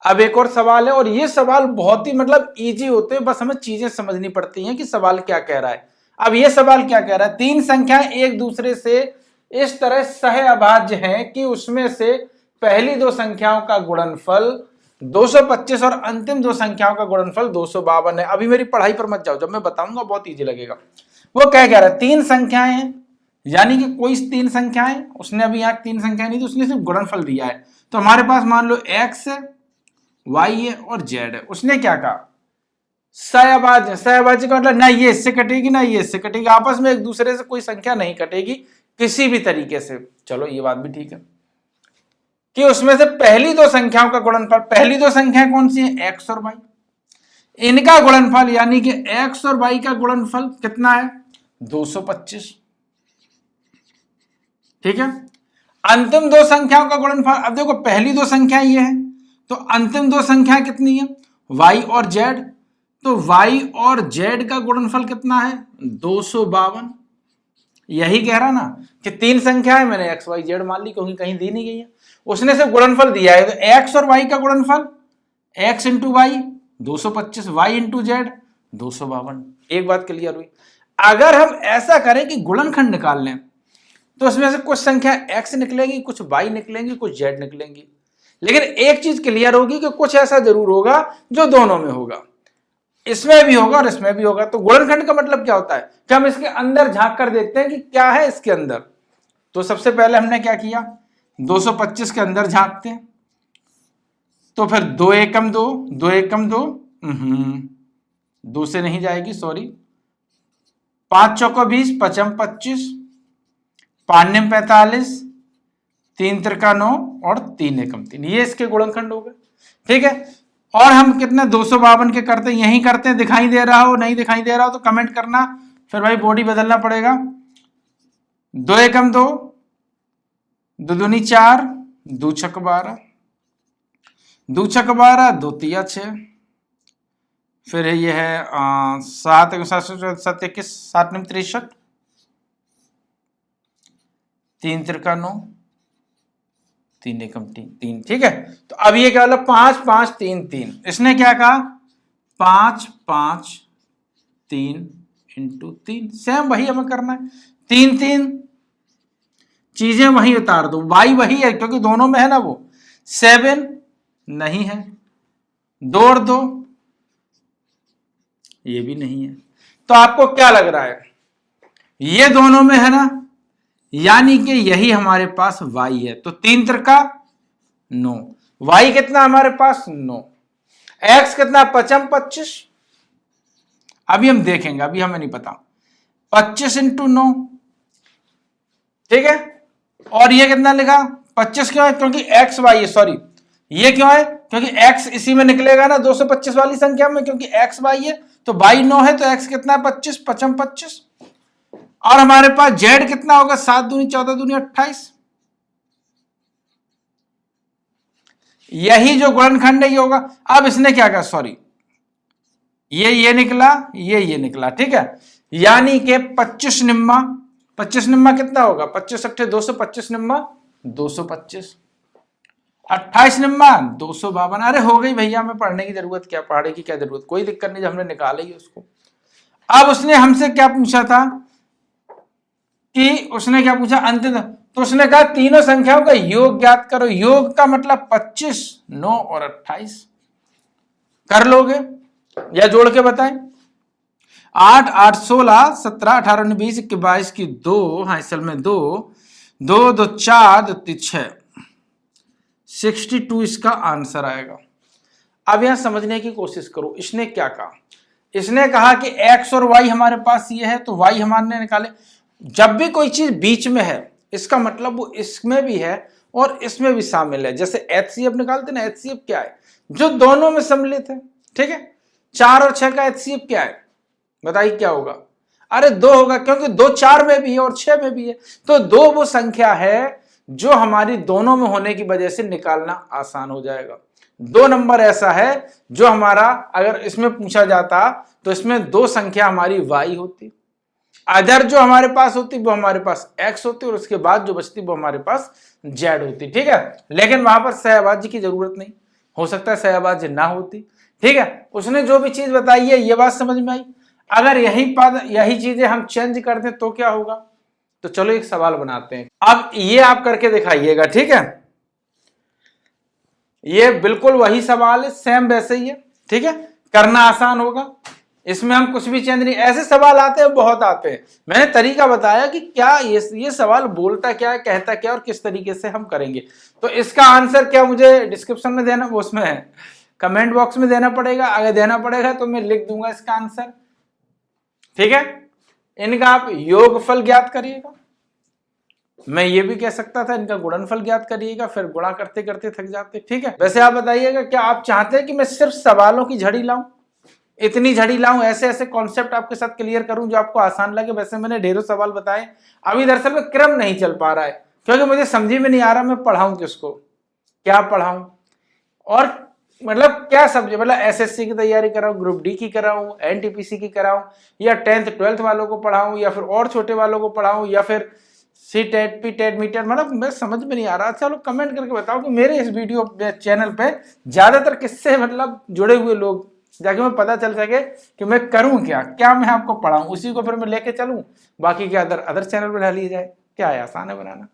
अब एक और सवाल है, और ये सवाल बहुत ही मतलब इजी होते हैं, बस हमें चीजें समझनी पड़ती हैं कि सवाल क्या कह रहा है। अब ये सवाल क्या कह रहा है, तीन संख्याएं एक दूसरे से इस तरह सह अभाज्य हैं कि उसमें से पहली दो संख्याओं का गुणनफल 225 और अंतिम दो संख्याओं का गुणनफल 252 है। अभी मेरी पढ़ाई पर मत जाओ, जब मैं बताऊंगा बहुत इजी लगेगा। वो क्या कह रहा है, तीन संख्याएं हैं, यानी कि कोई तीन संख्याएं, उसने अभी यहाँ तीन संख्याएं नहीं दी, उसने सिर्फ गुणनफल दिया है। तो हमारे पास मान लो x है, y है और z है। उसने क्या कहा, सहअभाज्य। सहअभाज्य का मतलब ना ये इससे कटेगी ना ये इससे कटेगी, आपस में एक दूसरे से कोई संख्या नहीं कटेगी किसी भी तरीके से। चलो ये बात भी ठीक है कि उसमें से पहली दो संख्याओं का गुणनफल, पहली दो संख्याएं कौन सी है, x और y, इनका गुणनफल यानी कि x और y का गुणनफल कितना है, 225। ठीक है, अंतिम दो संख्याओं का गुणनफल, अब देखो पहली दो संख्या ये है, तो अंतिम दो संख्या कितनी है, y और z, तो y और z का गुणनफल कितना है, 252। यही कह रहा ना कि तीन संख्या है, मैंने x y z मान ली क्योंकि कहीं दी नहीं गई है, उसने सिर्फ गुणनफल दिया है। तो x और y का गुणनफल x into y 225, y into z 252। एक बात क्लियर हुई। अगर हम ऐसा करें कि गुणनखंड निकाल लें तो उसमें से कुछ संख्या x निकलेगी, कुछ y निकलेंगी, कुछ z निकलेंगी, लेकिन एक चीज क्लियर होगी कि कुछ ऐसा जरूर होगा जो दोनों में होगा, इसमें भी होगा और इसमें भी होगा। तो गुणनखंड का मतलब क्या होता है कि हम इसके अंदर झांक कर देखते हैं कि क्या है इसके अंदर। तो सबसे पहले हमने क्या किया, 225 के अंदर झांकते हैं, तो फिर 2 एकम 2, 2 एकम 2, 2 से नहीं जाएगी सॉरी, 5 चौको 20, 5 25, 5 45, 3 त्रिका 9 और 3 एकम 3, ये इसके गुणनखंड हो गए। ठीक है, और हम कितने 252 के करते हैं, यही करते हैं, दिखाई दे रहा हो नहीं दिखाई दे रहा हो तो कमेंट करना, फिर भाई बॉडी बदलना पड़ेगा। 2 एकम 2, 2 दूनी 4, 2 छक 12, 2 छक 12, 2 तिया 6, फिर ये है 7 7 21, 7 9 63, 3 त्रिका 9, 3 एकम 3। ठीक है, तो अब ये क्या बोला, 5 5 3 3, इसने क्या कहा 5 5 3 इंटू 3, सेम वही हमें करना है, 3 3 चीजें वही उतार दो, y वही है क्योंकि दोनों में है ना वो, 7 नहीं है, 2 और 2 ये भी नहीं है। तो आपको क्या लग रहा है, ये दोनों में है ना, यानी कि यही हमारे पास y है। तो 3 त्रिका 9, y कितना हमारे पास 9, x कितना 5 25, अभी हम देखेंगे, अभी हमें नहीं पता, 25 इंटू 9। ठीक है, और ये कितना लिखा 25, क्यों है क्योंकि x y है, सॉरी ये क्यों है क्योंकि x इसी में निकलेगा ना 225 वाली संख्या में, क्योंकि x y है तो y 9 है, तो x कितना है 25, 5 25, और हमारे पास z कितना होगा 7 दूनी 14 दूनी 28। यही जो गुणनखंड है ये होगा। अब इसने क्या कहा, सॉरी ये निकला, ये निकला। ठीक है, यानी कि 25 निम्मा, 25 निम्मा कितना होगा, 25 अट्ठे 225 निम्मा 225, 28 निम्मा 252। अरे हो गई भैया, हमें पढ़ने की जरूरत क्या, पढ़ने की क्या जरूरत, कोई दिक्कत नहीं, जब हमने निकाला ही उसको। अब उसने हमसे क्या पूछा था कि उसने क्या पूछा अंतिम, तो उसने कहा तीनों संख्याओं का योग ज्ञात करो। योग का मतलब 25 9 और 28 कर लोगे या जोड़ के बताएं, 8 8 16 17 18 19 21 22 की 2, हाँ असल में 2 2 2 4 2 3 6, 62 इसका आंसर आएगा। अब यहां समझने की कोशिश करो, इसने क्या कहा, इसने कहा कि x और y हमारे पास ये है तो y हमारे निकाले। जब भी कोई चीज बीच में है इसका मतलब वो इसमें भी है और इसमें भी शामिल है। जैसे HCF निकालते ना, HCF क्या है, जो दोनों में सम्मिलित है। ठीक है, 4 और 6 का HCF क्या है, बताइए क्या होगा, अरे 2 होगा, क्योंकि 2 4 में भी है और 6 में भी है। तो 2 वो संख्या है जो हमारी दोनों में होने की वजह से निकालना आसान हो जाएगा। 2 नंबर ऐसा है जो हमारा, अगर इसमें पूछा जाता तो इसमें 2 संख्या हमारी y होती, अदर जो हमारे पास होती वो हमारे पास x होती, और उसके बाद जो बचती वो हमारे पास z होती। ठीक है, लेकिन वहां पर सहअभाज्य की जरूरत नहीं, हो सकता है शहबाज ना होती। ठीक है, उसने जो भी चीज बताई है ये बात समझ में आई। अगर यही चीजें हम चेंज कर दें तो क्या होगा? तो चलो एक सवाल बनाते हैं, अब ये आप करके दिखाइएगा। ठीक है, ये बिल्कुल वही सवाल है, सेम वैसे ही है। ठीक है, करना आसान होगा, इसमें हम कुछ भी चेंज नहीं। ऐसे सवाल आते हैं, बहुत आते हैं। मैंने तरीका बताया कि क्या ये सवाल बोलता क्या है, कहता क्या, और किस तरीके से हम करेंगे। तो इसका आंसर क्या मुझे डिस्क्रिप्शन में देना, वो उसमें कमेंट बॉक्स में देना पड़ेगा। अगर देना पड़ेगा तो मैं लिख दूंगा इसका आंसर। ठीक है, इनका आप योगफल ज्ञात करिएगा। मैं ये भी कह सकता था इनका गुणनफल ज्ञात करिएगा, फिर गुणा करते करते थक जाते। ठीक है, वैसे आप बताइएगा क्या आप चाहते हैं कि मैं सिर्फ सवालों की झड़ी लाऊं, इतनी झड़ी लाऊं, ऐसे ऐसे कॉन्सेप्ट आपके साथ क्लियर करूं जो आपको आसान लगे? वैसे मैंने ढेरों सवाल बताए, अभी दरअसल में क्रम नहीं चल पा रहा है, क्योंकि मुझे समझ में नहीं आ रहा मैं पढ़ाऊं किसको, क्या पढ़ाऊं, और मतलब क्या सब्जेक्ट, मतलब एसएससी की तैयारी कराऊं, ग्रुप डी की कराऊं, एनटीपीसी की कराऊं, या 10th 12th वालों को पढ़ाऊं, या फिर और छोटे वालों को पढ़ाऊं, या फिर सी टेट पी टेट मी टेट, मतलब मैं समझ में नहीं आ रहा। चलो कमेंट करके बताओ कि मेरे इस वीडियो चैनल पे ज्यादातर किससे मतलब जुड़े हुए लोग, जाके मैं पता चल सके कि मैं करूं क्या, क्या मैं आपको पढ़ाऊं, उसी को फिर मैं लेके चलूं, बाकी क्या अदर चैनल पे डाल लिया जाए। क्या है, आसान है बनाना।